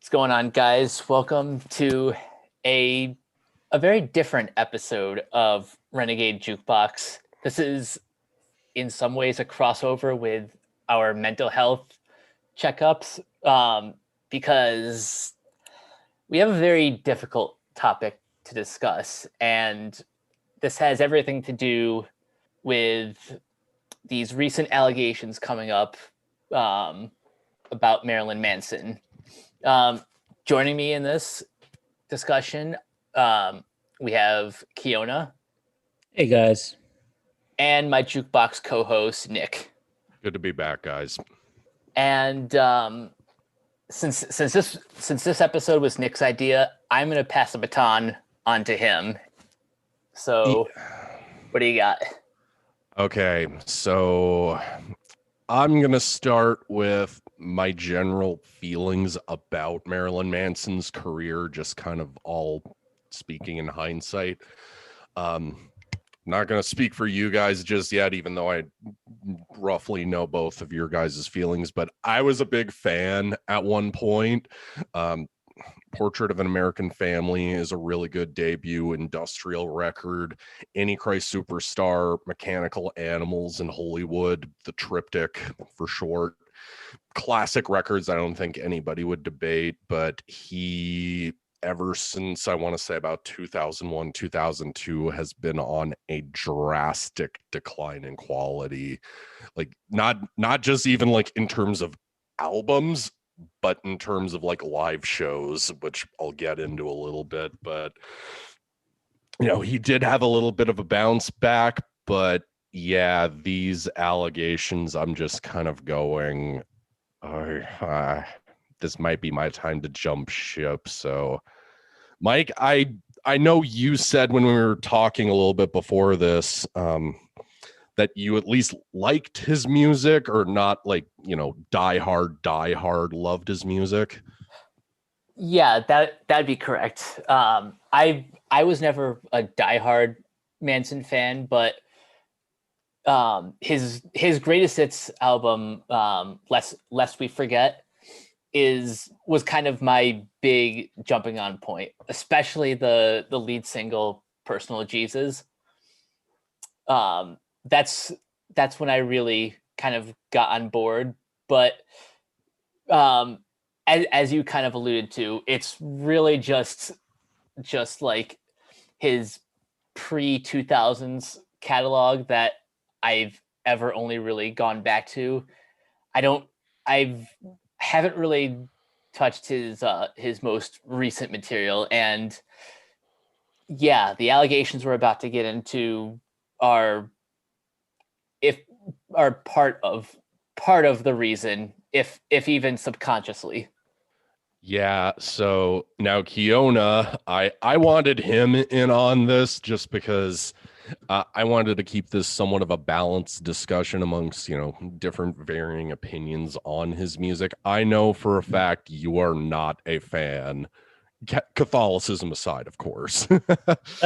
What's going on, guys? Welcome to a very different episode of Renegade Jukebox. This is in some ways a crossover with our mental health checkups because we have a very difficult topic to discuss, and this has everything to do with these recent allegations coming up about Marilyn Manson. Um, Joining me in this discussion, we have Keona Hey guys. and my jukebox co-host Nick. Good to be back, guys. And since this episode was Nick's idea, I'm going to pass the baton on to him. So, what do you got? Okay, so I'm going to start with my general feelings about Marilyn Manson's career, just kind of all speaking in hindsight. Not going to speak for you guys just yet, even though I roughly know both of your guys' feelings, but I was a big fan at one point. Portrait of an American Family is a really good debut industrial record. Antichrist Superstar, Mechanical Animals in Hollywood, the Triptych for short. Classic records I don't think anybody would debate, but he, ever since I want to say about 2001, 2002, has been on a drastic decline in quality. Like not just even like in terms of albums, but in terms of like live shows, which I'll get into a little bit. But he did have a little bit of a bounce back, but yeah, these allegations, I'm just kind of going, this might be my time to jump ship. So Mike, I know you said when we were talking a little bit before this, that you at least liked his music, or not like, die hard loved his music. Yeah, that'd be correct. I was never a diehard Manson fan, but his greatest hits album, Lest We Forget, was kind of my big jumping on point, especially the lead single Personal Jesus. That's when I really kind of got on board. But as you kind of alluded to, it's really just like his pre-2000s catalog that I've ever only really gone back to. I haven't really touched his most recent material, and yeah, the allegations we're about to get into are part of the reason, if even subconsciously. Yeah, so now Keona, I wanted him in on this just because I wanted to keep this somewhat of a balanced discussion amongst, different varying opinions on his music. I know for a fact you are not a fan. Catholicism aside, of course.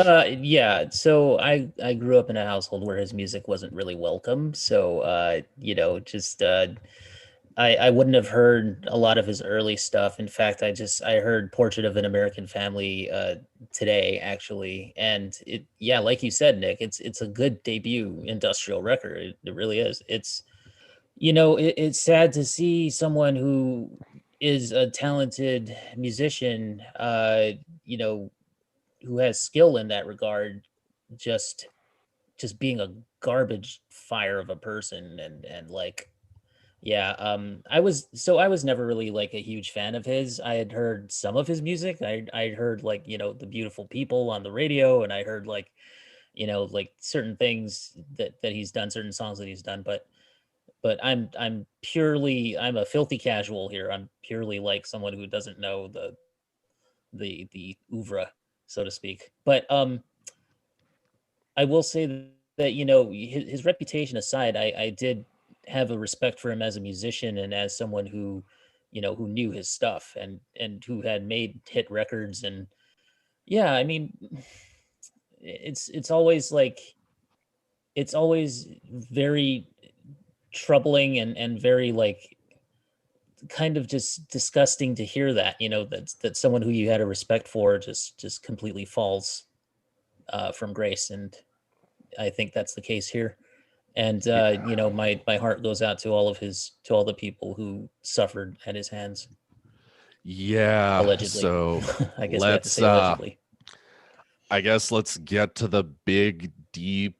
Yeah, so I grew up in a household where his music wasn't really welcome. So I wouldn't have heard a lot of his early stuff. In fact, I heard Portrait of an American Family today, actually. And like you said, Nick, it's a good debut industrial record. It really is. It's sad to see someone who is a talented musician, who has skill in that regard, just being a garbage fire of a person. And like, yeah, I was never really like a huge fan of his. I had heard some of his music. I heard like, The Beautiful People on the radio, and I heard like, like certain things that he's done, certain songs that he's done, but I'm I'm a filthy casual here. I'm purely like someone who doesn't know the oeuvre, so to speak. But I will say that, his reputation aside, I did have a respect for him as a musician and as someone who, who knew his stuff, and who had made hit records. And yeah, I mean, it's always like, it's always very troubling and very like kind of just disgusting to hear that, that someone who you had a respect for just completely falls from grace. And I think that's the case here. And my heart goes out to all the people who suffered at his hands. Yeah. Allegedly. So I guess we have to say allegedly. I guess let's get to the big, deep,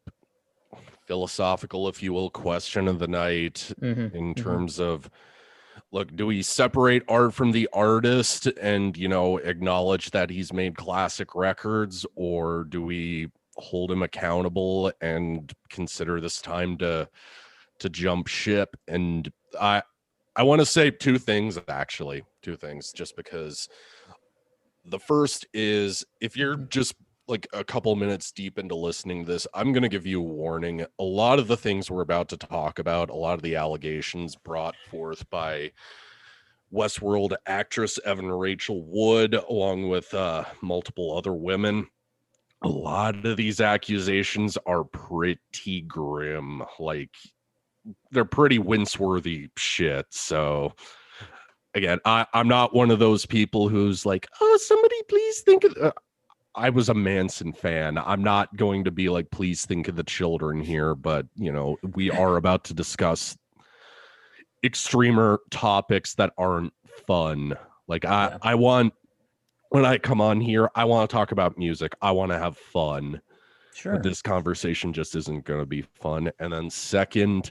philosophical, if you will, question of the night in terms of, look, do we separate art from the artist and, acknowledge that he's made classic records, or do we hold him accountable and consider this time to jump ship? And I want to say two things, just because the first is, if you're just like a couple minutes deep into listening to this, I'm going to give you a warning. A lot of the things we're about to talk about, a lot of the allegations brought forth by Westworld actress Evan Rachel Wood, along with multiple other women, a lot of these accusations are pretty grim. Like, they're pretty wince-worthy shit. So again, I'm not one of those people who's like, oh, somebody please think of I was a Manson fan. I'm not going to be like, please think of the children here, but we are about to discuss extremer topics that aren't fun. Like I want, when I come on here, I want to talk about music. I want to have fun. Sure. But this conversation just isn't going to be fun. And then second,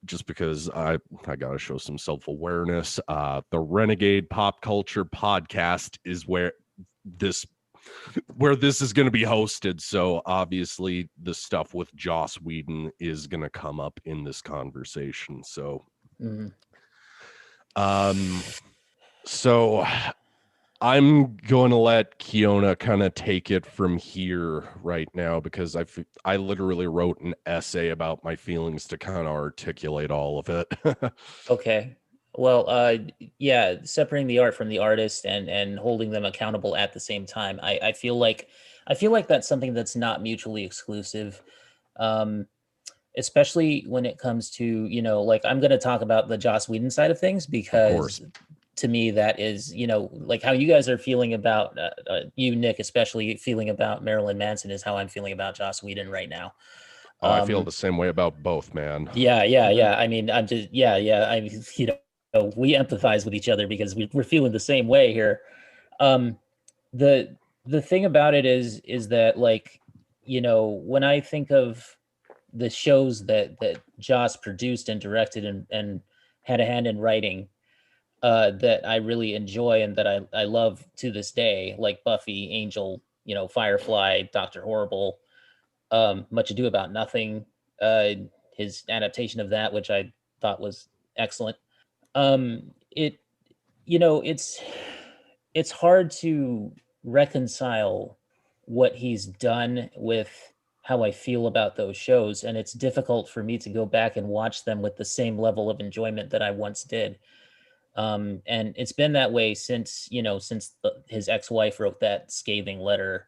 just because I got to show some self-awareness, the Renegade Pop Culture Podcast is where this is going to be hosted. So obviously the stuff with Joss Whedon is going to come up in this conversation. So, so I'm going to let Keona kind of take it from here right now, because I literally wrote an essay about my feelings to kind of articulate all of it. Okay. Well, separating the art from the artist and holding them accountable at the same time. I feel like that's something that's not mutually exclusive. Especially when it comes to, like, I'm going to talk about the Joss Whedon side of things, because to me, that is, like how you guys are feeling about you, Nick, especially feeling about Marilyn Manson, is how I'm feeling about Joss Whedon right now. I feel the same way about both, man. Yeah. I mean, I'm just, I mean, we empathize with each other because we're feeling the same way here. The thing about it is that, like, when I think of the shows that Joss produced and directed and had a hand in writing, that I really enjoy and that I love to this day, like Buffy, Angel, Firefly, Dr. Horrible, Much Ado About Nothing, his adaptation of that, which I thought was excellent. It's hard to reconcile what he's done with how I feel about those shows, and it's difficult for me to go back and watch them with the same level of enjoyment that I once did. And it's been that way since his ex-wife wrote that scathing letter,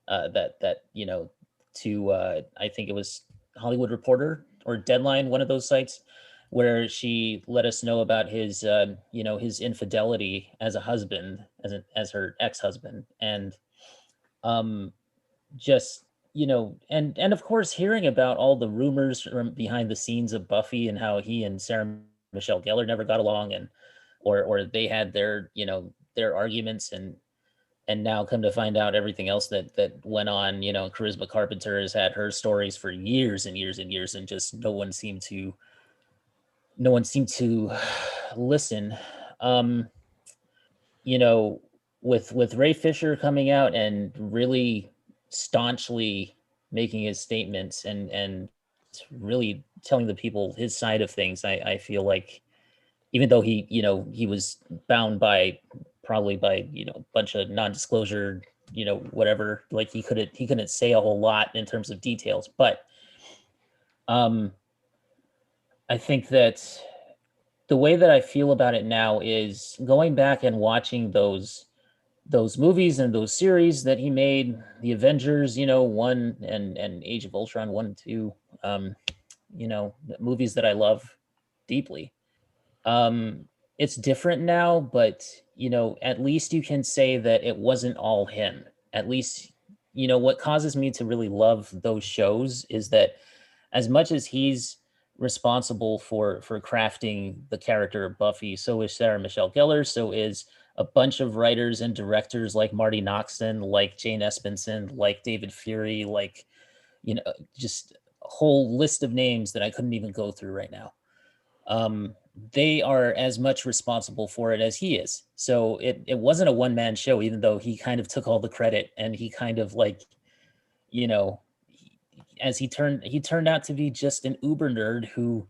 to I think it was Hollywood Reporter or Deadline, one of those sites, where she let us know about his his infidelity as a husband, as her ex-husband. And just and of course, hearing about all the rumors from behind the scenes of Buffy and how he and Sarah Michelle Gellar never got along, and or they had their their arguments, and now come to find out everything else that went on. Charisma Carpenter has had her stories for years and years and years, and just no one seemed to listen. With Ray Fisher coming out and really staunchly making his statements and really telling the people his side of things, I feel like, even though he was bound by a bunch of non-disclosure, whatever, like he couldn't say a whole lot in terms of details, but I think that the way that I feel about it now is going back and watching those movies and those series that he made, the Avengers, 1 and Age of Ultron 1 and 2, movies that I love deeply. it's different now, but at least you can say that it wasn't all him. At least, what causes me to really love those shows is that as much as he's responsible for crafting the character of Buffy, so is Sarah Michelle Gellar, so is a bunch of writers and directors like Marty Noxon, like Jane Espenson, like David Fury, like, just a whole list of names that I couldn't even go through right now. They are as much responsible for it as he is. So it wasn't a one-man show, even though he kind of took all the credit, and he kind of like, as he turned out to be just an uber nerd who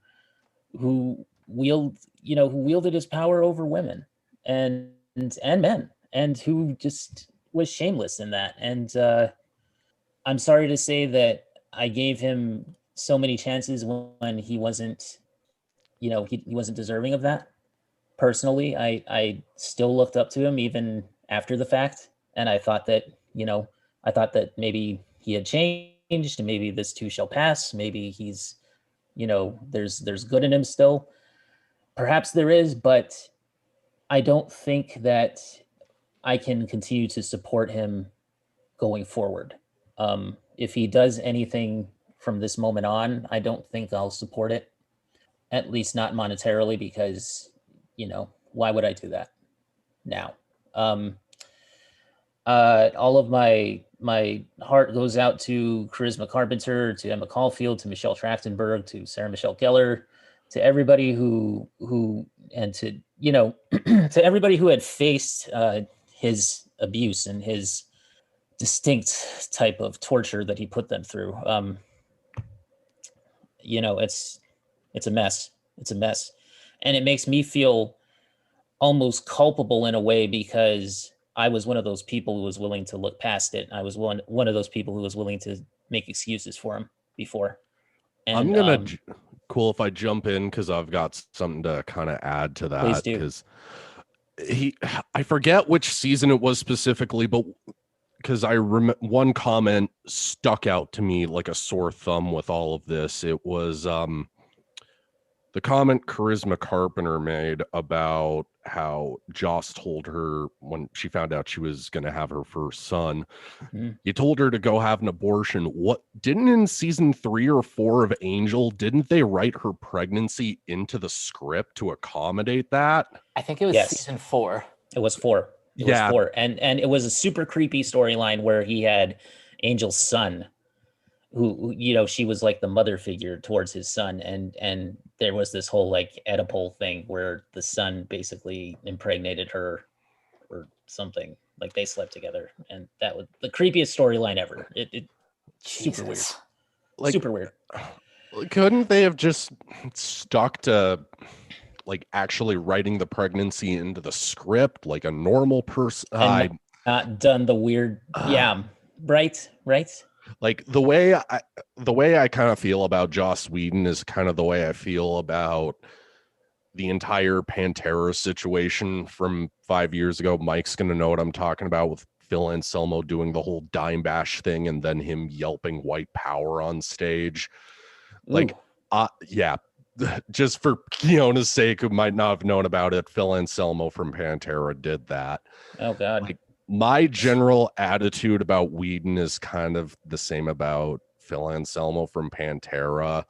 wielded his power over women and men, and who just was shameless in that. And I'm sorry to say that I gave him so many chances when he wasn't, he wasn't deserving of that. Personally, I still looked up to him even after the fact, and I thought that maybe he had changed, and maybe this too shall pass. Maybe he's, there's good in him still. Perhaps there is, but I don't think that I can continue to support him going forward. If he does anything from this moment on, I don't think I'll support it, at least not monetarily, because, why would I do that now? All of my heart goes out to Charisma Carpenter, to Emma Caulfield, to Michelle Trachtenberg, to Sarah Michelle Gellar, to everybody who and to to everybody who had faced his abuse and his distinct type of torture that he put them through. It's a mess. It's a mess, and it makes me feel almost culpable in a way, because I was one of those people who was willing to look past it. I was one of those people who was willing to make excuses for him before. And I'm gonna cool if I jump in, because I've got something to kind of add to that. Please do. Because I forget which season it was specifically, but because one comment stuck out to me like a sore thumb with all of this. It was the comment Charisma Carpenter made about how Joss told her when she found out she was going to have her first son, you told her to go have an abortion. What didn't in season 3 or 4 of Angel, didn't they write her pregnancy into the script to accommodate that? I think it was season 4. It was 4. It was 4. And it was a super creepy storyline where he had Angel's son, who she was like the mother figure towards his son, and there was this whole like Oedipal thing where the son basically impregnated her or something. Like they slept together, and that was the creepiest storyline ever. It super weird. Like, super weird. Couldn't they have just stuck to like actually writing the pregnancy into the script like a normal person? Not done the weird right. Like the way I kind of feel about Joss Whedon is kind of the way I feel about the entire Pantera situation from 5 years ago. Mike's gonna know what I'm talking about, with Phil Anselmo doing the whole dime bash thing and then him yelping white power on stage. Like, yeah, just for Keona's sake, who might not have known about it, Phil Anselmo from Pantera did that. Oh God. Like, my general attitude about Whedon is kind of the same about Phil Anselmo from Pantera.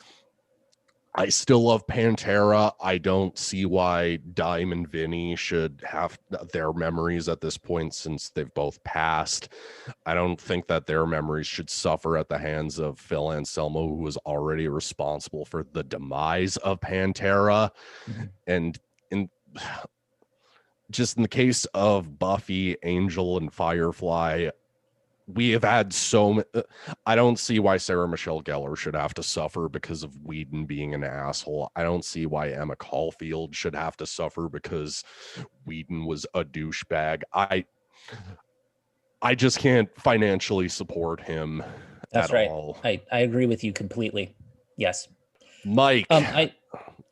I still love Pantera. I don't see why Dime and Vinny should have their memories at this point, since they've both passed. I don't think that their memories should suffer at the hands of Phil Anselmo, who was already responsible for the demise of Pantera. And in the case of Buffy, Angel, and Firefly, we have had I don't see why Sarah Michelle Gellar should have to suffer because of Whedon being an asshole. I don't see why Emma Caulfield should have to suffer because Whedon was a douchebag. I just can't financially support him. That's right. All. I agree with you completely. Yes. Mike.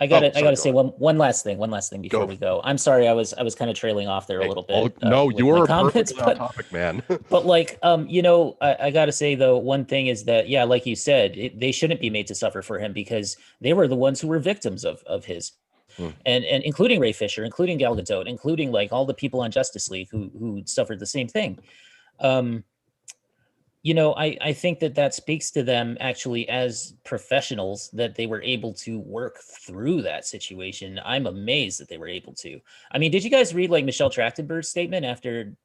I gotta say one last thing before we go. I'm sorry, I was kind of trailing off there a little bit. No, you were perfectly on topic, man. But like, I gotta say though, one thing is that, yeah, like you said, they shouldn't be made to suffer for him, because they were the ones who were victims of his. Hmm. and including Ray Fisher, including Gal Gadot, including like all the people on Justice League who suffered the same thing. I think that speaks to them actually as professionals, that they were able to work through that situation. I'm amazed that they were able to. I mean, did you guys read like Michelle Trachtenberg's statement after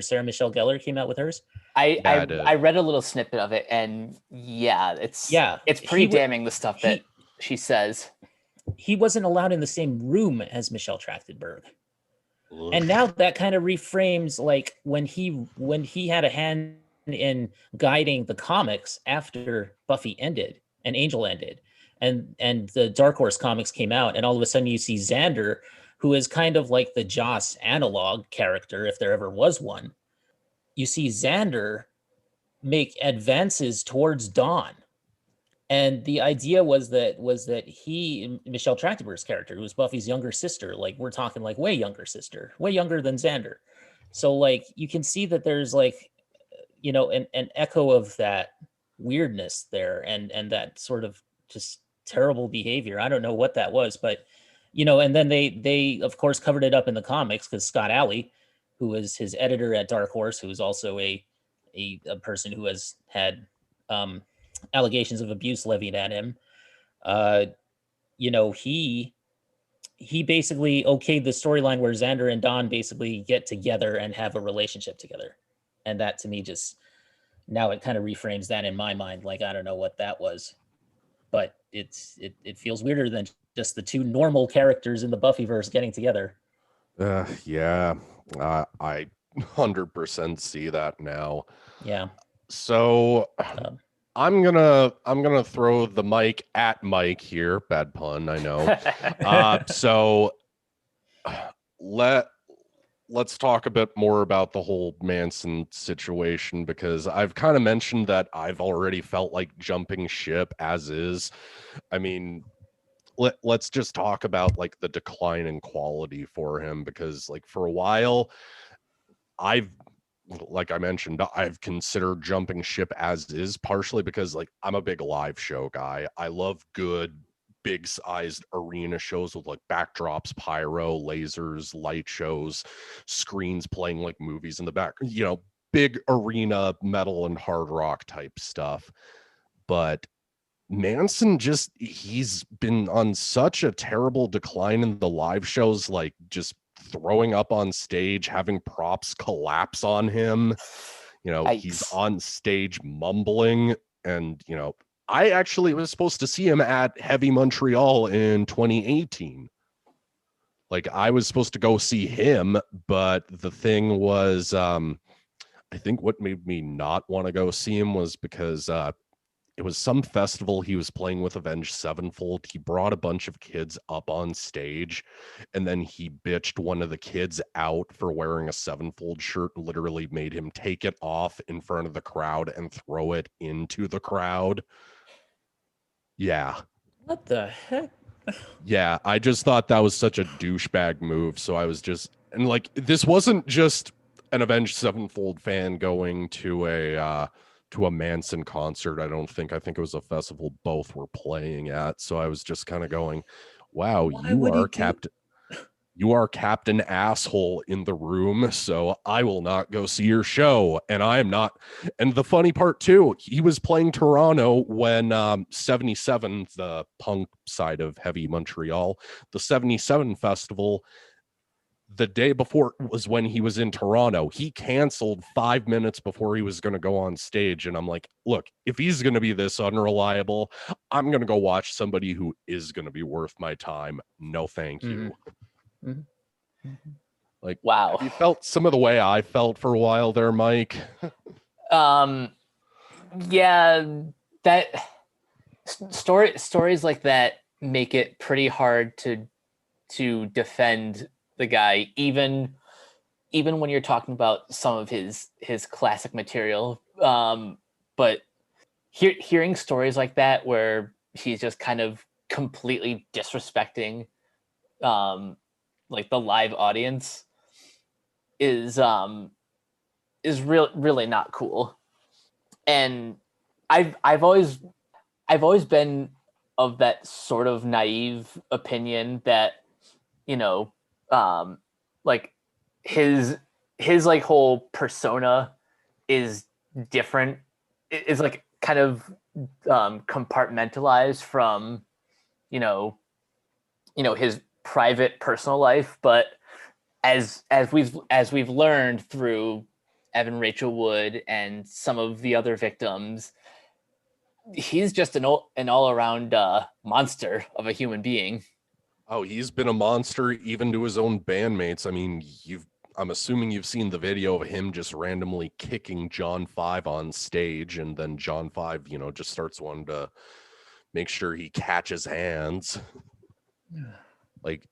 Sarah Michelle Gellar came out with hers? I, Yeah, I I did. I read a little snippet of it, and yeah, Yeah, it's pretty damning, the stuff that she says. He wasn't allowed in the same room as Michelle Trachtenberg. Ugh. And now that kind of reframes like when he had a hand in guiding the comics after Buffy ended and Angel ended, and the Dark Horse comics came out, and all of a sudden you see Xander, who is kind of like the Joss analog character, if there ever was one. You see Xander make advances towards Dawn. And the idea was that Michelle Trachtenberg's character, who was Buffy's younger sister, like we're talking like way younger sister, way younger than Xander. So like you can see that there's like, an echo of that weirdness there, and that sort of just terrible behavior. I don't know what that was, but and then they of course covered it up in the comics, because Scott Alley, who was his editor at Dark Horse, who is also a person who has had allegations of abuse levied at him, uh, he basically okayed the storyline where Xander and Dawn basically get together and have a relationship together. And that to me just, now it kind of reframes that in my mind. Like, I don't know what that was, but it feels weirder than just the two normal characters in the Buffyverse getting together. Yeah, I 100% see that now. Yeah. So I'm gonna throw the mic at Mike here. Bad pun, I know. So let's talk a bit more about the whole Manson situation, because I've kind of mentioned that I've already felt like jumping ship as is. I mean, let's just talk about like the decline in quality for him, because like for a while like I mentioned, I've considered jumping ship as is, partially because like I'm a big live show guy. I love good big sized arena shows with like backdrops, pyro, lasers, light shows, screens playing like movies in the back, big arena metal and hard rock type stuff. But Manson, he's been on such a terrible decline in the live shows, like just throwing up on stage, having props collapse on him. He's on stage mumbling. And, I actually was supposed to see him at Heavy Montreal in 2018. Like, I was supposed to go see him, but the thing was, I think what made me not want to go see him was because it was some festival he was playing with Avenged Sevenfold. He brought a bunch of kids up on stage, and then he bitched one of the kids out for wearing a Sevenfold shirt, literally made him take it off in front of the crowd and throw it into the crowd. Yeah. What the heck? Yeah, I just thought that was such a douchebag move. So I was just, and like, this wasn't just an Avenged Sevenfold fan going to a Manson concert. I think it was a festival both were playing at. So I was just kind of going, wow, you are Captain Asshole in the room, so I will not go see your show. And I am not. And the funny part too, he was playing Toronto when 77, the punk side of Heavy Montreal, the 77 festival, the day before was when he was in Toronto. He canceled 5 minutes before he was going to go on stage. And I'm like, look, if he's going to be this unreliable, I'm going to go watch somebody who is going to be worth my time. No, thank you. Mm-hmm. Mm-hmm. Like, wow. Have you felt some of the way I felt for a while there, Mike? Yeah, that stories like that make it pretty hard to defend the guy, even when you're talking about some of his classic material. But hearing stories like that where he's just kind of completely disrespecting like the live audience is really not cool. And I've always been of that sort of naive opinion that you know, like his like whole persona is different. Is like kind of compartmentalized from you know his private personal life, but as we've learned through Evan Rachel Wood and some of the other victims, he's just an all around monster of a human being. Oh, he's been a monster even to his own bandmates. I mean, I'm assuming you've seen the video of him just randomly kicking John 5 on stage, and then John 5, just starts wanting to make sure he catches hands. Like,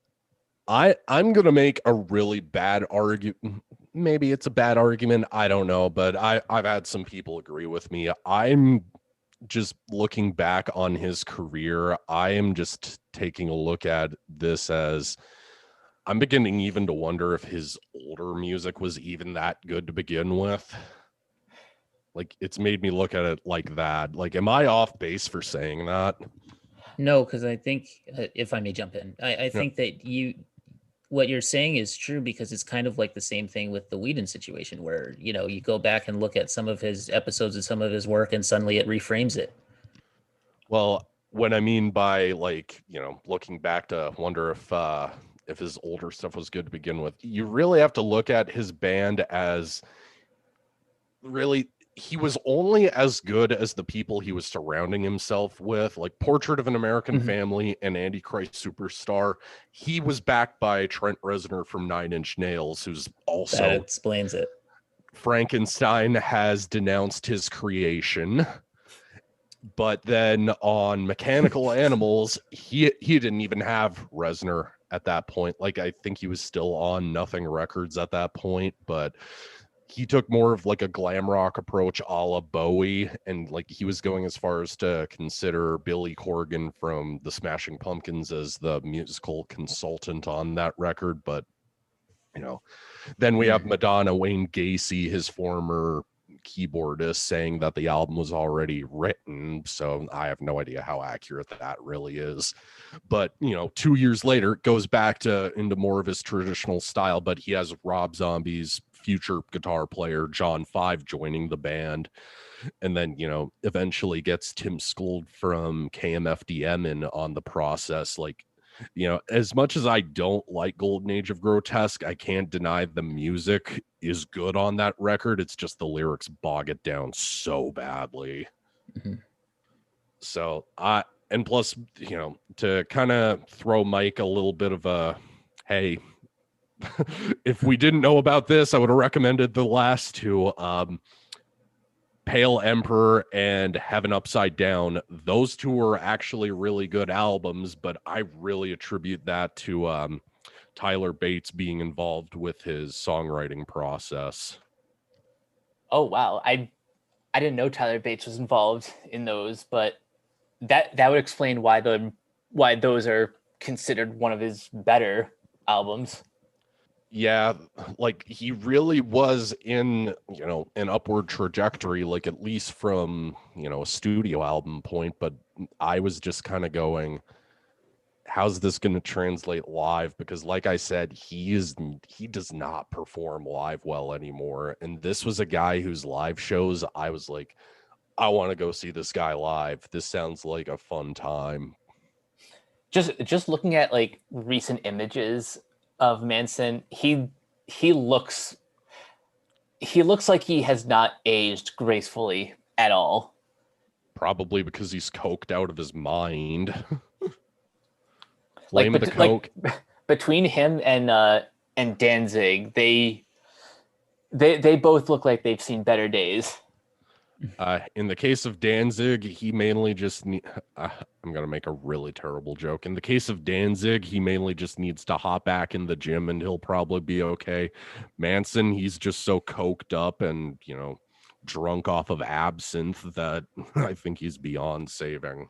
I'm gonna make a really bad argument. Maybe it's a bad argument, I don't know, but I've had some people agree with me. I'm just looking back on his career, I am just taking a look at this as I'm beginning even to wonder if his older music was even that good to begin with. Like, it's made me look at it like that. Like, am I off base for saying that? No, because I think, if I may jump in, I think that what you're saying is true, because it's kind of like the same thing with the Whedon situation, where you go back and look at some of his episodes and some of his work, and suddenly it reframes it. Well, what I mean by, like, looking back to wonder if his older stuff was good to begin with, you really have to look at his band as really, he was only as good as the people he was surrounding himself with. Like Portrait of an American Family and Antichrist Superstar, he was backed by Trent Reznor from Nine Inch Nails, who's also, that explains it. Frankenstein has denounced his creation. But then on Mechanical Animals, he didn't even have Reznor at that point. Like, I think he was still on Nothing Records at that point, but he took more of like a glam rock approach a la Bowie, and like he was going as far as to consider Billy Corgan from the Smashing Pumpkins as the musical consultant on that record. But then we have Madonna Wayne Gacy, his former keyboardist, saying that the album was already written. So I have no idea how accurate that really is. But 2 years later, it goes back into more of his traditional style, but he has Rob Zombie's future guitar player John 5 joining the band, and then eventually gets Tim Skold from KMFDM in on the process. Like, as much as I don't like Golden Age of Grotesque, I can't deny the music is good on that record. It's just the lyrics bog it down so badly. So and plus, to kind of throw Mike a little bit of a, hey, if we didn't know about this, I would have recommended the last two, Pale Emperor and Heaven Upside Down. Those two are actually really good albums, but I really attribute that to Tyler Bates being involved with his songwriting process. Oh wow, I didn't know Tyler Bates was involved in those, but that would explain why those are considered one of his better albums. Yeah, like he really was in, an upward trajectory, like at least from, a studio album point. But I was just kind of going, how's this going to translate live? Because like I said, he does not perform live well anymore. And this was a guy whose live shows, I was like, I want to go see this guy live. This sounds like a fun time. Just looking at like recent images of Manson, he looks like he has not aged gracefully at all. Probably because he's coked out of his mind. Like, Blame the coke. like between him and Danzig, they both look like they've seen better days. In the case of Danzig, he mainly just I'm gonna make a really terrible joke. In the case of Danzig, he mainly just needs to hop back in the gym and he'll probably be okay. Manson, he's just so coked up and drunk off of absinthe that I think he's beyond saving.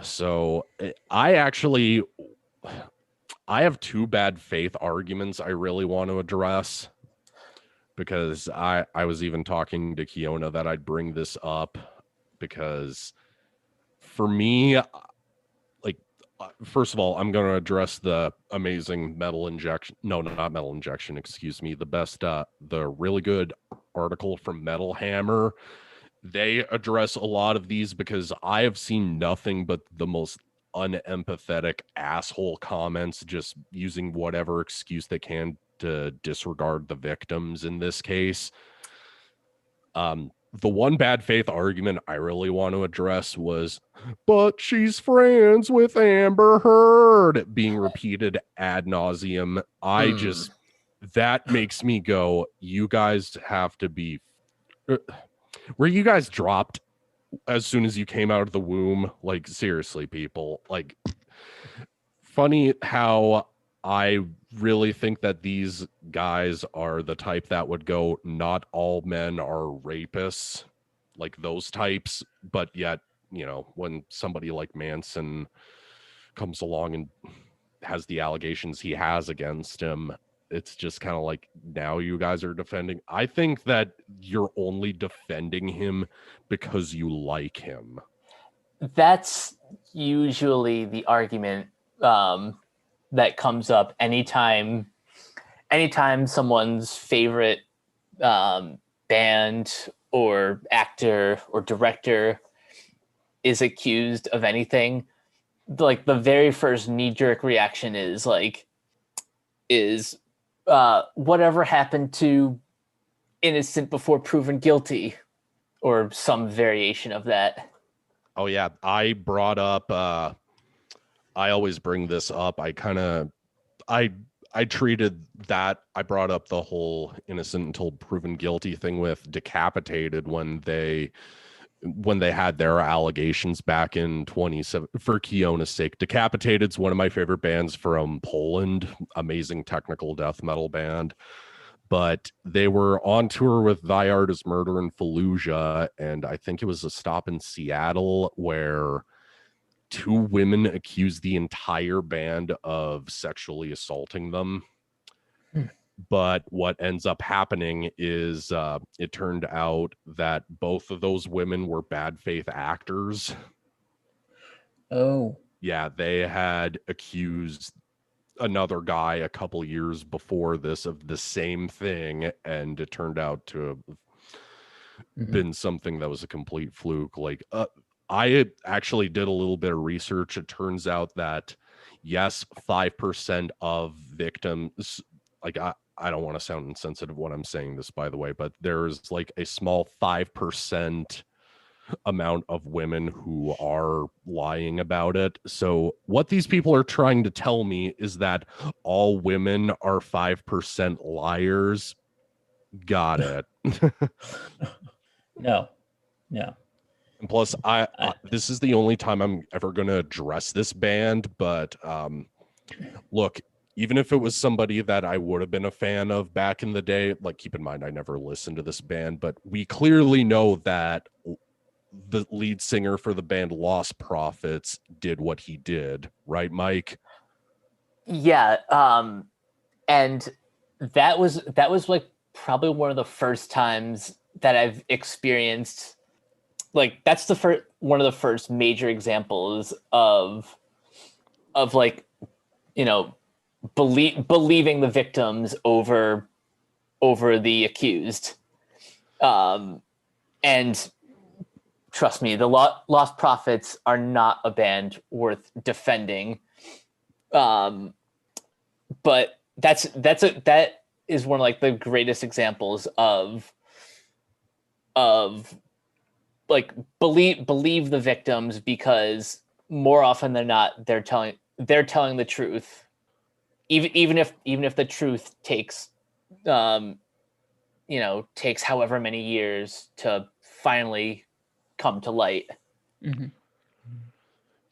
So I have two bad faith arguments I really want to address, because I was even talking to Keona that I'd bring this up, because for me, like, First of all, I'm going to address the amazing metal injection. No, not metal injection. Excuse me. The best, the really good article from Metal Hammer. They address a lot of these because I have seen nothing but the most unempathetic asshole comments, just using whatever excuse they can to disregard the victims in this case. The one bad faith argument I really want to address was, but she's friends with Amber Heard, being repeated ad nauseum. That makes me go, you guys have to be, were you guys dropped as soon as you came out of the womb? Like, seriously, people. Like, funny how I really think that these guys are the type that would go, not all men are rapists, like those types, but yet, when somebody like Manson comes along and has the allegations he has against him, it's just kind of like, now you guys are defending. I think that you're only defending him because you like him. That's usually the argument that comes up anytime someone's favorite band or actor or director is accused of anything. Like, the very first knee-jerk reaction is whatever happened to innocent before proven guilty, or some variation of that. Oh yeah, I brought up I always bring this up. I treated that, I brought up the whole innocent until proven guilty thing with Decapitated when they had their allegations back in 27 for Keona's sake. Decapitated's one of my favorite bands from Poland, amazing technical death metal band. But they were on tour with Thy Art is Murder in Fallujah, and I think it was a stop in Seattle where 2 women accused the entire band of sexually assaulting them. But what ends up happening is it turned out that both of those women were bad faith actors. Oh. Yeah, they had accused another guy a couple years before this of the same thing, and it turned out to have been something that was a complete fluke. Like, I actually did a little bit of research. It turns out that yes, 5% of victims, like, I don't want to sound insensitive when I'm saying this, by the way, but there's like a small 5% amount of women who are lying about it. So what these people are trying to tell me is that all women are 5% liars. Got it. No. And plus, I this is the only time I'm ever going to address this band, but look, even if it was somebody that I would have been a fan of back in the day, like, keep in mind, I never listened to this band, but we clearly know that the lead singer for the band Lost Prophets did what he did, right, Mike? Yeah, and that was like probably one of the first times that I've experienced, like, that's one of the first major examples of like, believing the victims over the accused. And trust me, the Lost Prophets are not a band worth defending. But that is one of, like, the greatest examples of like, believe the victims, because more often than not they're telling the truth, even if the truth takes takes however many years to finally come to light.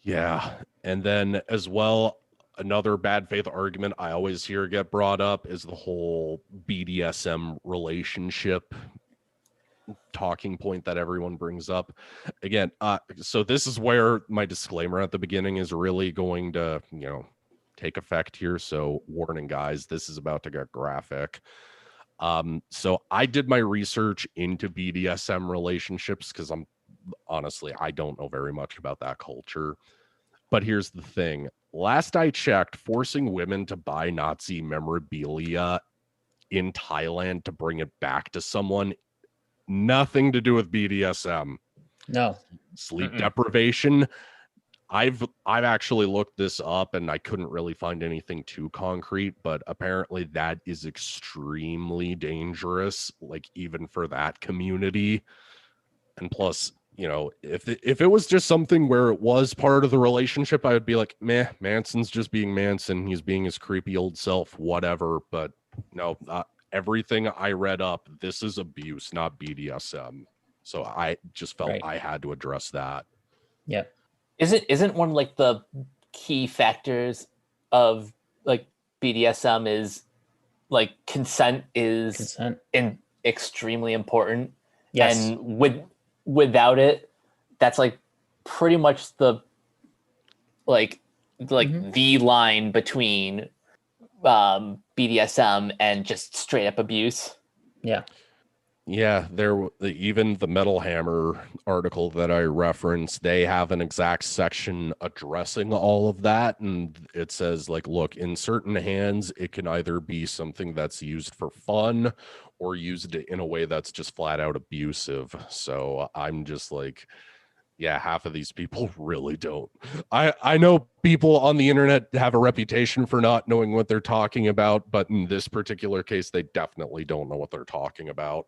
Yeah. And then as well, another bad faith argument I always hear get brought up is the whole BDSM relationship talking point that everyone brings up. Again, so this is where my disclaimer at the beginning is really going to, take effect here. So warning, guys, this is about to get graphic. So I did my research into BDSM relationships because I don't know very much about that culture. But here's the thing. Last I checked, forcing women to buy Nazi memorabilia in Thailand to bring it back to someone, nothing to do with BDSM. No. Sleep deprivation. I've actually looked this up and I couldn't really find anything too concrete, but apparently that is extremely dangerous, like even for that community. And plus, you know, if it was just something where it was part of the relationship, I would be like, meh, Manson's just being Manson. He's being his creepy old self, whatever. But no, everything I read up, this is abuse, not BDSM. So I just felt I had to address that. Yeah. Isn't one of like the key factors of like BDSM is like consent is extremely important. Yes. And without it, that's like pretty much the the line between BDSM and just straight up abuse. Yeah. Yeah, even the Metal Hammer article that I referenced, they have an exact section addressing all of that. And it says, like, look, in certain hands, it can either be something that's used for fun or used in a way that's just flat out abusive. So I'm just like, yeah, half of these people really don't. I know people on the internet have a reputation for not knowing what they're talking about, but in this particular case, they definitely don't know what they're talking about.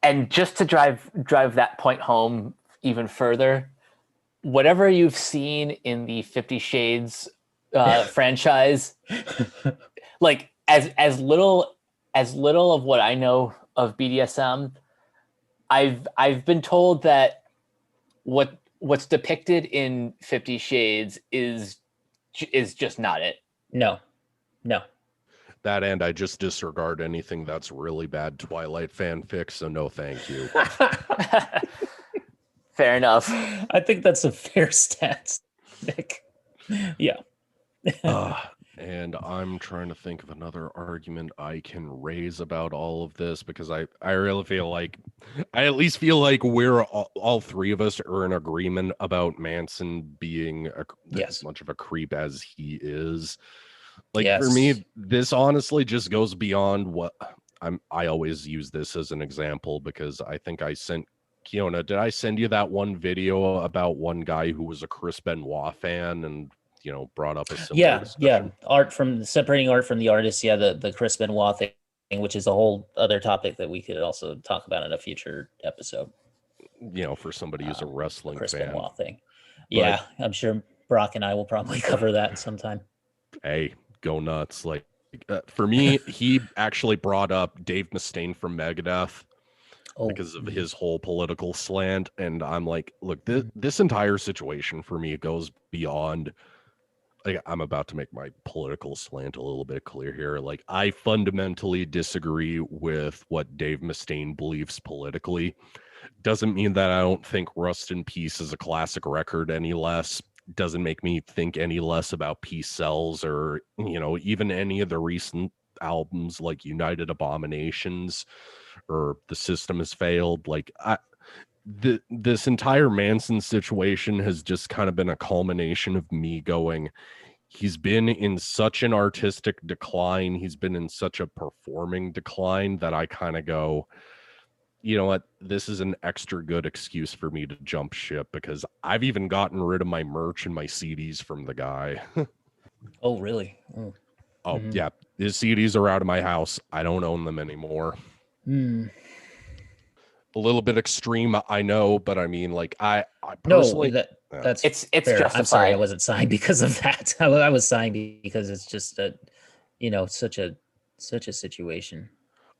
And just to drive that point home even further, whatever you've seen in the 50 Shades franchise, like as little of what I know of BDSM, I've been told that what's depicted in 50 Shades is just not it. No. That and I just disregard anything that's really bad Twilight fanfic, so no thank you. Fair enough. I think that's a fair stance, Nick. Yeah. And I'm trying to think of another argument I can raise about all of this, because I really feel like, I at least feel like we're all three of us are in agreement about Manson being as much of a creep as he is. Like, for me, this honestly just goes beyond what I always use this as an example, because I think I sent Keona, did I send you that one video about one guy who was a Chris Benoit fan and, you know, brought up a similar discussion? Separating art from the artist. The Chris Benoit thing, which is a whole other topic that we could also talk about in a future episode. You know, for somebody who's a wrestling Chris fan. Benoit thing. Yeah, but I'm sure Brock and I will probably cover that sometime. Hey, go nuts. Like, for me, he actually brought up Dave Mustaine from Megadeth because of his whole political slant. And I'm like, look, this entire situation for me goes beyond, like, I'm about to make my political slant a little bit clear here. Like, I fundamentally disagree with what Dave Mustaine believes politically. Doesn't mean that I don't think Rust in Peace is a classic record any less. Doesn't make me think any less about Peace Sells or, you know, even any of the recent albums like United Abominations or The System Has Failed. Like, this entire Manson situation has just kind of been a culmination of me going, he's been in such an artistic decline, he's been in such a performing decline, that I kind of go, you know what, this is an extra good excuse for me to jump ship, because I've even gotten rid of my merch and my CDs from the guy. Oh, really? Yeah, his CDs are out of my house. I don't own them anymore. A little bit extreme, I know, but I mean, like, I personally, that's it's fair. justified. I'm sorry, I wasn't signed because of that. I was signed because it's just such a situation.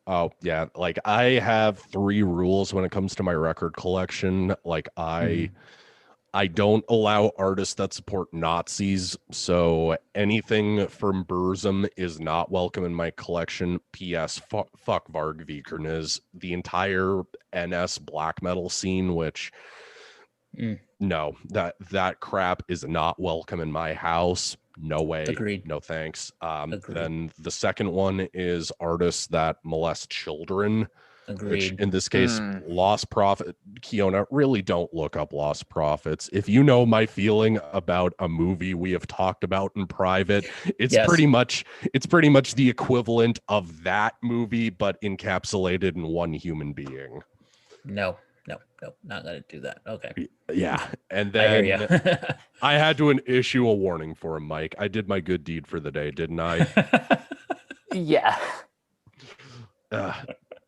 Oh yeah, like, I have 3 rules when it comes to my record collection. Like, I don't allow artists that support Nazis, so anything from Burzum is not welcome in my collection. P.S. Fuck Varg Vikernes, the entire NS black metal scene, which no, that crap is not welcome in my house. No way. Agreed. No thanks. Then the second one is artists that molest children. which Agreed. in this case, lost profit. Keona, really don't look up lost profits. If you know my feeling about a movie we have talked about in private, it's Yes. pretty much the equivalent of that movie, but encapsulated in one human being. No, not gonna do that. Okay. Yeah. And I hear then you. I had to issue a warning for him, Mike. I did my good deed for the day, didn't I? Yeah.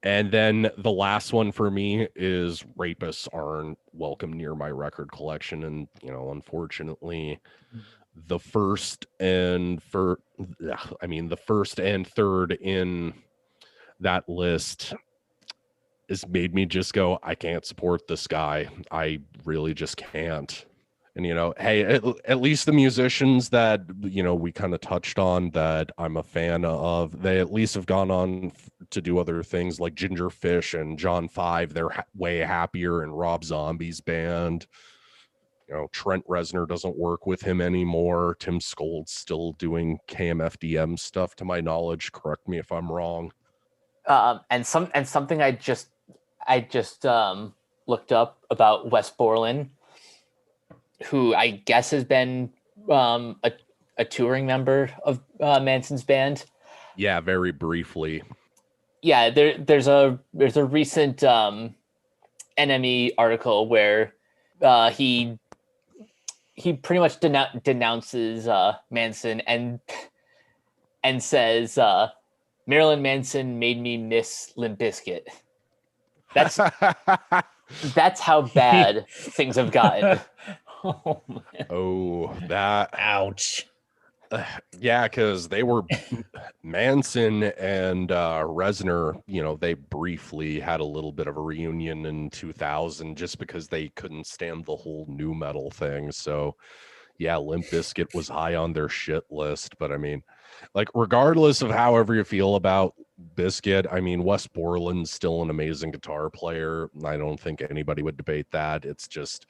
And then the last one for me is rapists aren't welcome near my record collection. And, unfortunately, the first and third in that list has made me just go, I can't support this guy. I really just can't. And, hey, at least the musicians that, we kind of touched on that I'm a fan of, they at least have gone on to do other things like Ginger Fish and John Five. They're way happier in Rob Zombie's band. Trent Reznor doesn't work with him anymore. Tim Skold's still doing KMFDM stuff, to my knowledge. Correct me if I'm wrong. And something I just looked up about Wes Borland, who I guess has been a touring member of Manson's band. Yeah, very briefly. Yeah, there's a recent NME article where he pretty much denounces Manson and says Marilyn Manson made me miss Limp Bizkit. That's how bad things have gotten. Oh, man. Oh, that. Ouch. Yeah, because they were Manson and Reznor, they briefly had a little bit of a reunion in 2000 just because they couldn't stand the whole new metal thing. So, yeah, Limp Bizkit was high on their shit list. But I mean, like, regardless of however you feel about Bizkit, I mean, Wes Borland's still an amazing guitar player. I don't think anybody would debate that. It's just,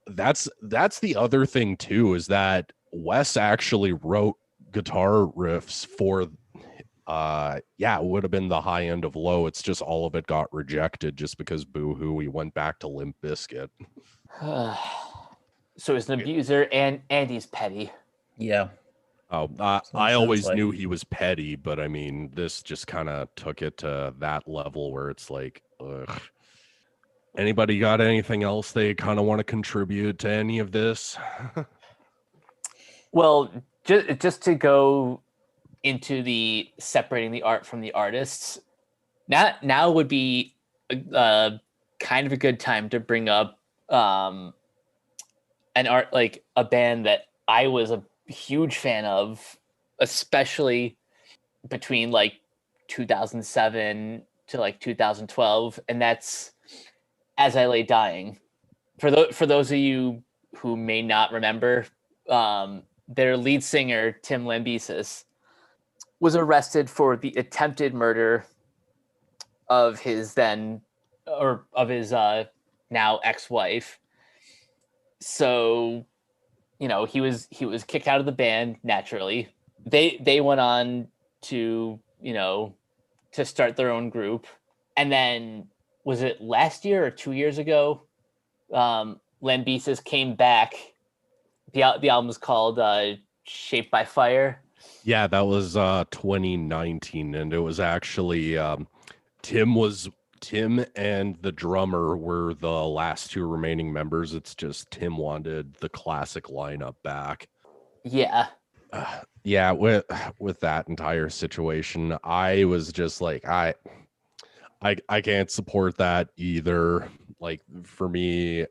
that's the other thing too, is that Wes actually wrote guitar riffs for it would have been the high end of low. It's just all of it got rejected just because boo-hoo, we went back to Limp Bizkit. So he's an abuser and he's petty. Yeah. Oh, I always knew he was petty, but I mean, this just kind of took it to that level where it's like, ugh. Anybody got anything else they kind of want to contribute to any of this? Well, just to go into the separating the art from the artists, now would be kind of a good time to bring up an art, like a band that I was a huge fan of, especially between like 2007 to like 2012, and that's As I Lay Dying. For those of you who may not remember, their lead singer Tim Lambesis was arrested for the attempted murder of his now ex-wife. So, he was kicked out of the band naturally. They went on to, to start their own group. And then, was it last year or 2 years ago? Lambesis came back. The album is called Shaped by Fire. Yeah, that was 2019, and it was actually Tim and the drummer were the last two remaining members. It's just Tim wanted the classic lineup back. Yeah. Yeah, with that entire situation, I was just like, I can't support that either. Like, for me,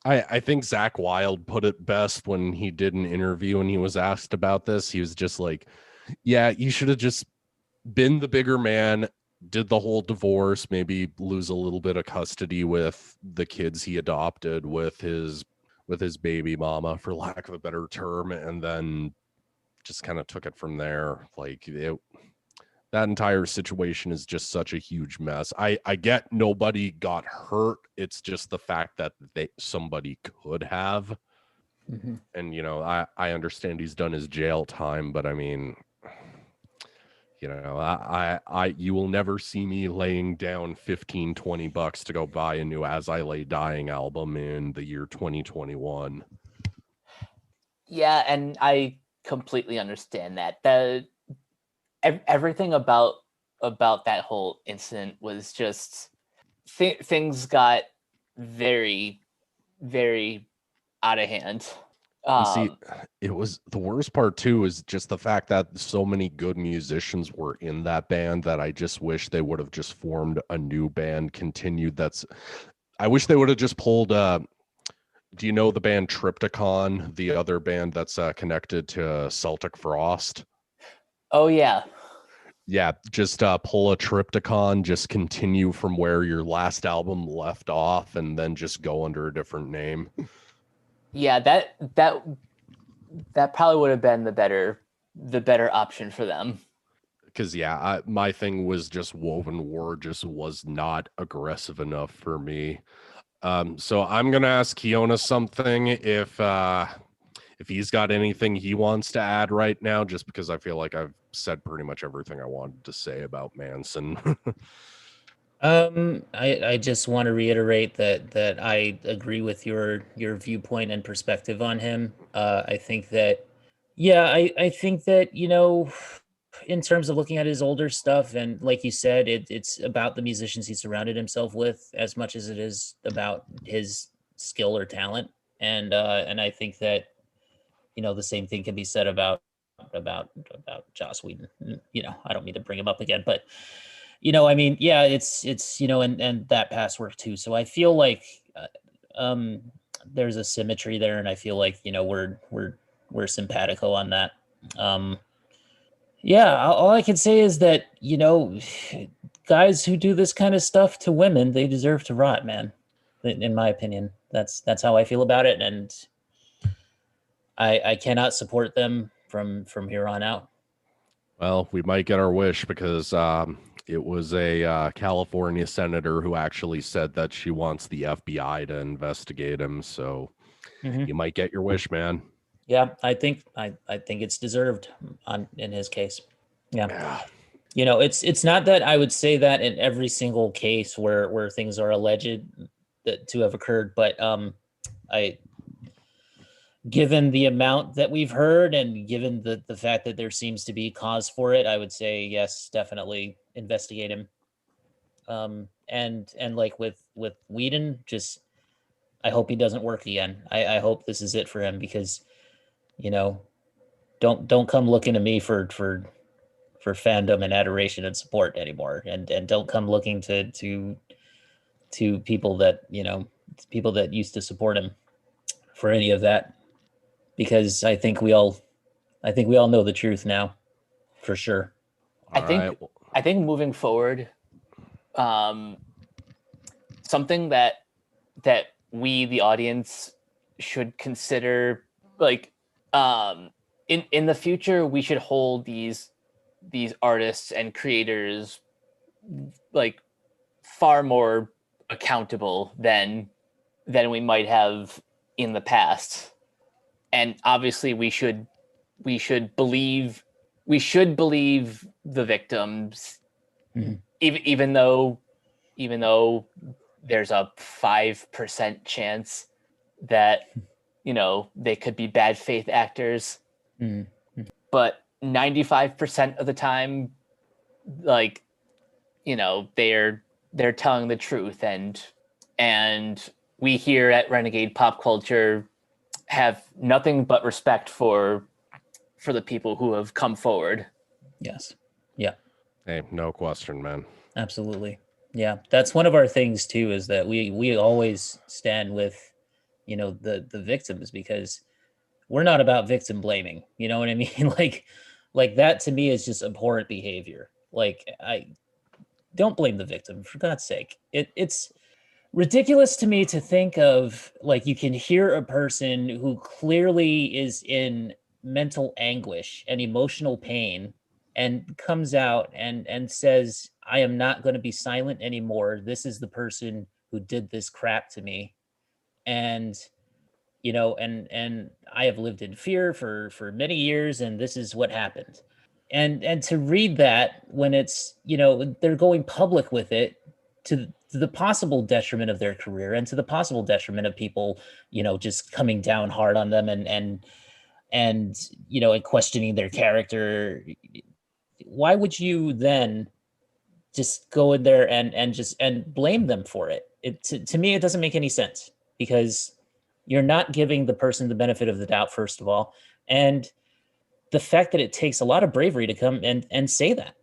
I think Zach Wilde put it best when he did an interview and he was asked about this. He was just like, yeah, you should have just been the bigger man, did the whole divorce, maybe lose a little bit of custody with the kids he adopted with his baby mama, for lack of a better term, and then just kind of took it from there. Like, that entire situation is just such a huge mess. I get nobody got hurt. It's just the fact that somebody could have. And, I understand he's done his jail time, but I mean, You know, you will never see me laying down 15, $20 to go buy a new As I Lay Dying album in the year 2021. Yeah, and I completely understand that. Everything about that whole incident was just things got very, very out of hand. And see, it was the worst part too is just the fact that so many good musicians were in that band that I just wish they would have just formed a new band, continued. I wish they would have just pulled. Do you know the band Triptychon, the other band that's connected to Celtic Frost? Oh yeah. Yeah, just pull a Triptychon, just continue from where your last album left off, and then just go under a different name. Yeah, that probably would have been the better option for them. Because my thing was just Woven War just was not aggressive enough for me. So I'm gonna ask Keona something if he's got anything he wants to add right now, just because I feel like I've said pretty much everything I wanted to say about Manson. I just want to reiterate that I agree with your viewpoint and perspective on him. I think that, yeah, I think that, in terms of looking at his older stuff, and like you said, it's about the musicians he surrounded himself with as much as it is about his skill or talent. And I think that, the same thing can be said about Joss Whedon. I don't mean to bring him up again, but I mean, yeah, it's and that past work too. So I feel like there's a symmetry there, and I feel like we're simpatico on that. Yeah, all I can say is that guys who do this kind of stuff to women, they deserve to rot, man. In my opinion, that's how I feel about it, and I cannot support them from here on out. Well, we might get our wish because it was a California senator who actually said that she wants the FBI to investigate him. So you might get your wish, man. Yeah, I think it's deserved in his case. Yeah. It's not that I would say that in every single case where things are alleged to have occurred, but I given the amount that we've heard and given the fact that there seems to be cause for it, I would say yes, definitely investigate him. And like with Whedon, just I hope he doesn't work again. I hope this is it for him, because don't come looking to me for fandom and adoration and support anymore, and don't come looking to people that people that used to support him for any of that, because I think we all know the truth now, for sure. I think moving forward, something that we, the audience, should consider, like, in the future, we should hold these artists and creators like far more accountable than we might have in the past. And obviously we should believe the victims, even though there's a 5% chance that they could be bad faith actors. But 95% of the time, like, they're telling the truth, and we here at Renegade Pop Culture have nothing but respect for the people who have come forward. Yes. Yeah. Hey, no question, man. Absolutely. Yeah, that's one of our things too, is that we always stand with the victims, because we're not about victim blaming. You know what I mean? like that to me is just abhorrent behavior. Like, I don't blame the victim, for God's sake. It's ridiculous to me to think of, like, you can hear a person who clearly is in mental anguish and emotional pain and comes out and says, I am not going to be silent anymore. This is the person who did this crap to me. And and I have lived in fear for many years, and this is what happened. and to read that when it's, you know, they're going public with it to the possible detriment of their career and to the possible detriment of people, you know, just coming down hard on them and you know, and questioning their character. Why would you then just go in there and blame them for it? To me, it doesn't make any sense, because you're not giving the person the benefit of the doubt, first of all. And the fact that it takes a lot of bravery to come and say that,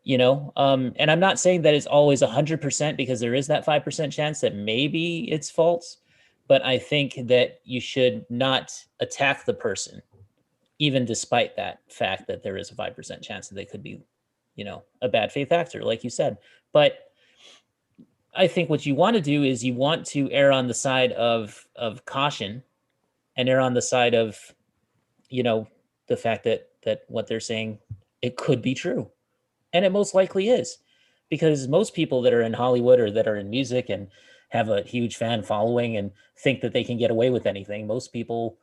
you know, and I'm not saying that it's always 100%, because there is that 5% chance that maybe it's false, but I think that you should not attack the person, even despite that fact that there is a 5% chance that they could be, you know, a bad faith actor, like you said. But I think what you want to do is you want to err on the side of caution, and err on the side of, you know, the fact that what they're saying, it could be true. And it most likely is, because most people that are in Hollywood or that are in music and have a huge fan following and think that they can get away with anything, most people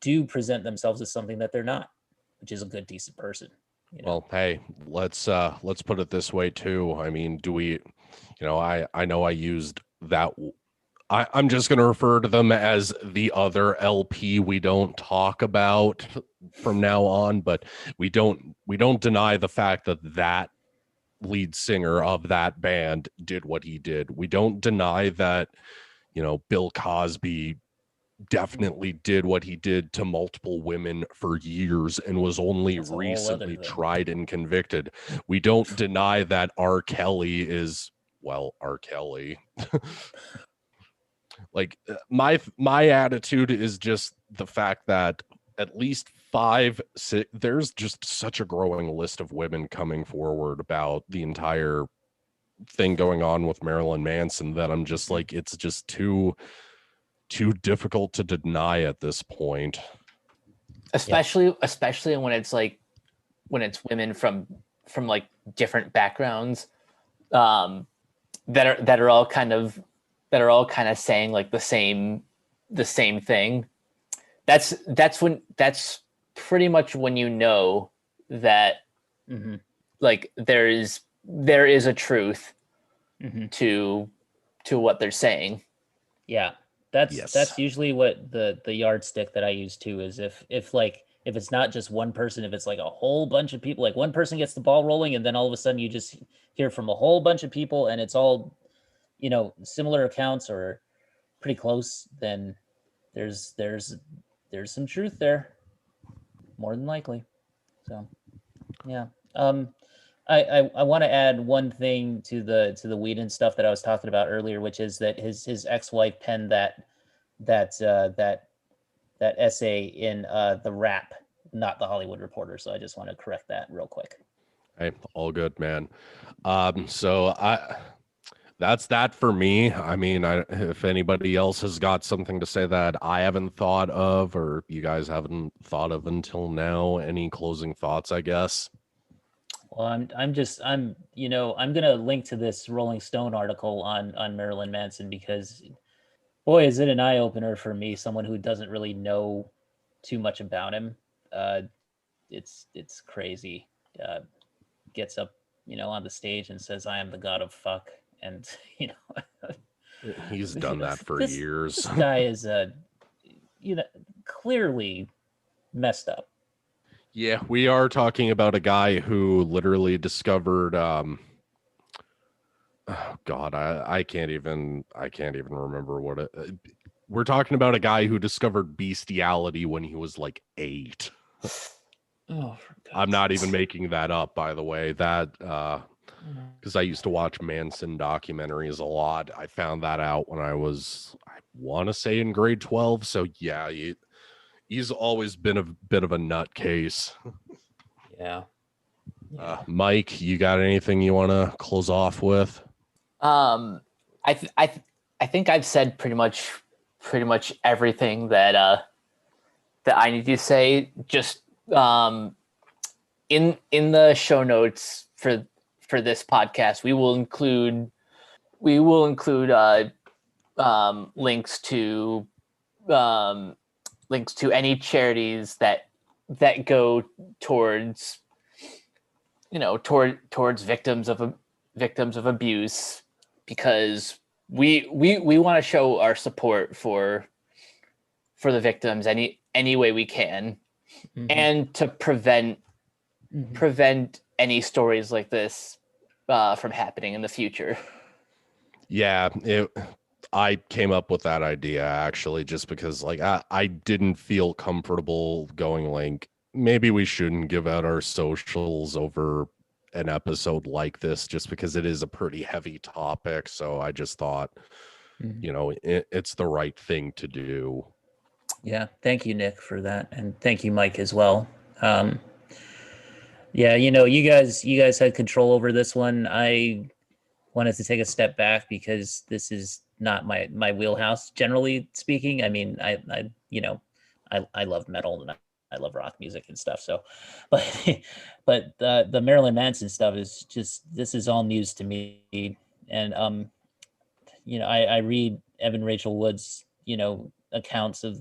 do present themselves as something that they're not, which is a good, decent person. You know? Well, hey, let's put it this way too. I mean, do we, you know, I know I used that. I'm just going to refer to them as the other LP we don't talk about from now on, but we don't deny the fact that that lead singer of that band did what he did. We don't deny that, you know, Bill Cosby definitely did what he did to multiple women for years and was only recently tried and convicted. We don't deny that R. Kelly is, well, R. Kelly. Like my attitude is just the fact that at least 5, 6, there's just such a growing list of women coming forward about the entire thing going on with Marilyn Manson that I'm just like, it's just too difficult to deny at this point. Especially when it's like, when it's women from like different backgrounds, that are all kind of saying like the same thing. That's pretty much when you know that like there is a truth to what they're saying. Yeah. That's usually what the yardstick that I use too is if it's not just one person, if it's like a whole bunch of people, like one person gets the ball rolling and then all of a sudden you just hear from a whole bunch of people and it's all, you know, similar accounts or pretty close, then there's some truth there, more than likely. So yeah. I want to add one thing to the Whedon stuff that I was talking about earlier, which is that his ex-wife penned that essay in the Wrap, not the Hollywood Reporter. So I just want to correct that real quick. Hey, all good, man. So that's that for me. I mean, if anybody else has got something to say that I haven't thought of or you guys haven't thought of until now, any closing thoughts, I guess? Well, I'm you know, I'm gonna link to this Rolling Stone article on Marilyn Manson, because boy, is it an eye opener for me, someone who doesn't really know too much about him. It's crazy. Gets up, you know, on the stage and says, "I am the god of fuck," and you know, he's done that for years. This guy is you know, clearly messed up. Yeah, we are talking about a guy who literally discovered oh God, I can't even remember what it we're talking about a guy who discovered bestiality when he was like 8. Oh, I'm not even making that up, by the way. That because I used to watch Manson documentaries a lot. I found that out when I want to say in grade 12. So yeah, he's always been a bit of a nutcase. Yeah. Mike, you got anything you want to close off with? I think I've said pretty much everything that I need to say. Just in the show notes for this podcast, we will include links to any charities that go towards towards victims of abuse, because we want to show our support for the victims any way we can, and to prevent any stories like this from happening in the future. Yeah, I came up with that idea actually just because like I didn't feel comfortable going like maybe we shouldn't give out our socials over an episode like this just because it is a pretty heavy topic. So I just thought, it's the right thing to do. Yeah, thank you, Nick, for that, and thank you, Mike, as well. Yeah, you guys had control over this one. I wanted to take a step back because this is not my wheelhouse, generally speaking. I mean, I love metal and I love rock music and stuff. So, but the Marilyn Manson stuff is this is all news to me. And I read Evan Rachel Wood's accounts of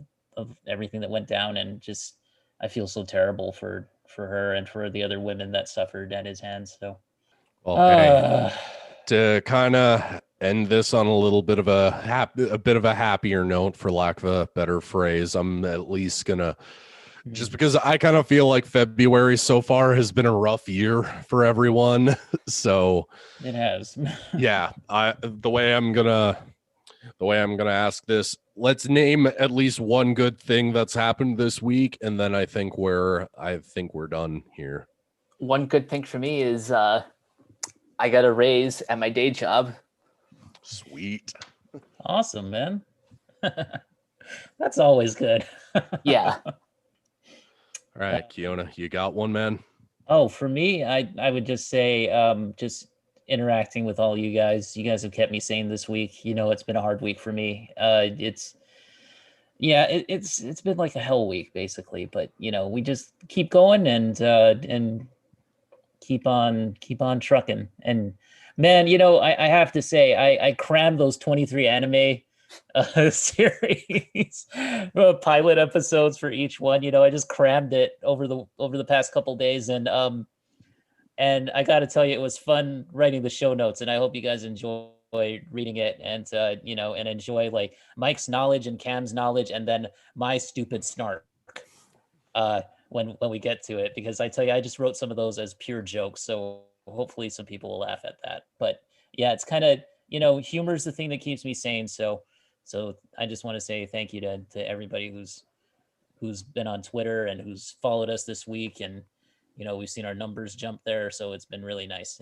everything that went down, and just I feel so terrible for her and for the other women that suffered at his hands. So, Well, hey, to kind of end this on a little bit of a happier note, for lack of a better phrase, I'm at least gonna, just because I kind of feel like February so far has been a rough year for everyone. So it has. Yeah, the way I'm gonna ask this, let's name at least one good thing that's happened this week, and then I think we're done here. One good thing for me is I got a raise at my day job. Sweet. Awesome, man. That's always good. Yeah. All right, Keona, you got one, man? Oh, for me, I would just say just interacting with all you guys. You guys have kept me sane this week. It's been a hard week for me. It's been like a hell week basically, but we just keep going and keep on trucking. And man, I have to say I crammed those 23 anime series pilot episodes for each one. I just crammed it over the past couple days, and I got to tell you, it was fun writing the show notes, and I hope you guys enjoy reading it, and and enjoy like Mike's knowledge and Cam's knowledge, and then my stupid snark when we get to it, because I tell you, I just wrote some of those as pure jokes, so hopefully some people will laugh at that. But yeah, it's kind of humor is the thing that keeps me sane. So I just want to say thank you to everybody who's been on Twitter and who's followed us this week, and we've seen our numbers jump there, so it's been really nice,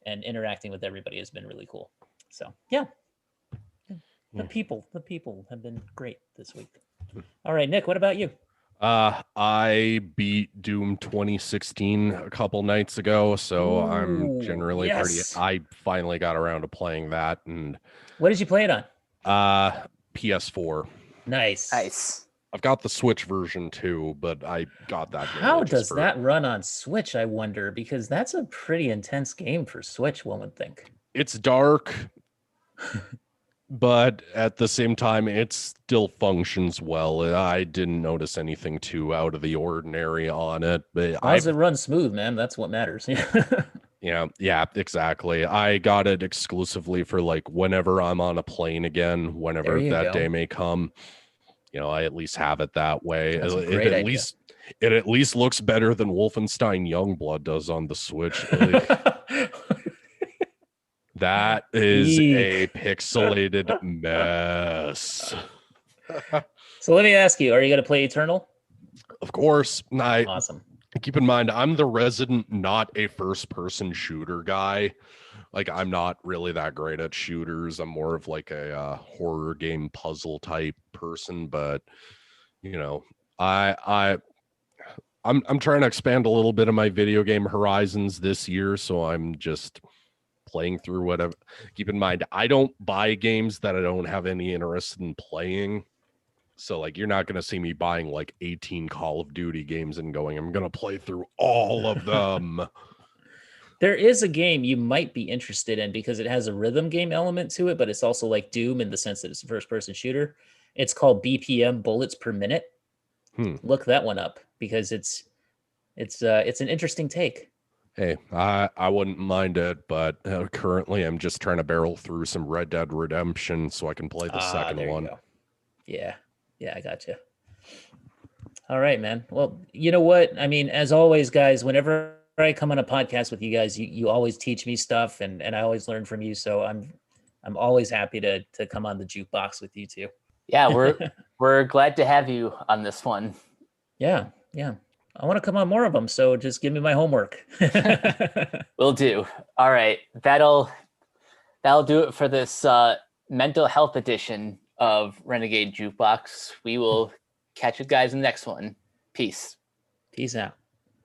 and interacting with everybody has been really cool. So yeah, the people have been great this week. All right, Nick, what about you? I beat Doom 2016 a couple nights ago, so I'm generally I finally got around to playing that. And what did you play it on? PS4. Nice. I've got the Switch version too, but I got that. How does that run on Switch, I wonder? Because that's a pretty intense game for Switch, one would think. It's dark, but at the same time, it still functions well. I didn't notice anything too out of the ordinary on it. But it run smooth, man? That's what matters. Yeah, exactly. I got it exclusively for like whenever I'm on a plane again, whenever that day may come. I at least have it that way. That's a great idea. It at least looks better than Wolfenstein Youngblood does on the Switch. That is a pixelated mess. So let me ask you, are you going to play Eternal? Of course. Awesome. Keep in mind, I'm the resident not a first-person shooter guy. Like, I'm not really that great at shooters. I'm more of like a horror game puzzle type person. But I'm trying to expand a little bit of my video game horizons this year, so I'm just playing through whatever. Keep in mind, I don't buy games that I don't have any interest in playing. So like, you're not going to see me buying like 18 Call of Duty games and going, I'm going to play through all of them. There is a game you might be interested in because it has a rhythm game element to it, but it's also like Doom in the sense that it's a first person shooter. It's called BPM, Bullets Per Minute. Look that one up because it's an interesting take. Hey, I wouldn't mind it, but currently I'm just trying to barrel through some Red Dead Redemption so I can play the second There you one. go. Yeah. Yeah, I got you. All right, man. Well, you know what? I mean, as always, guys, whenever I come on a podcast with you guys, you always teach me stuff and I always learn from you. So I'm always happy to come on the jukebox with you too. Yeah, we're glad to have you on this one. Yeah, yeah. I want to come on more of them, so just give me my homework. Will do. All right, that'll do it for this mental health edition of Renegade Jukebox. We will catch you guys in the next one. Peace. Peace out.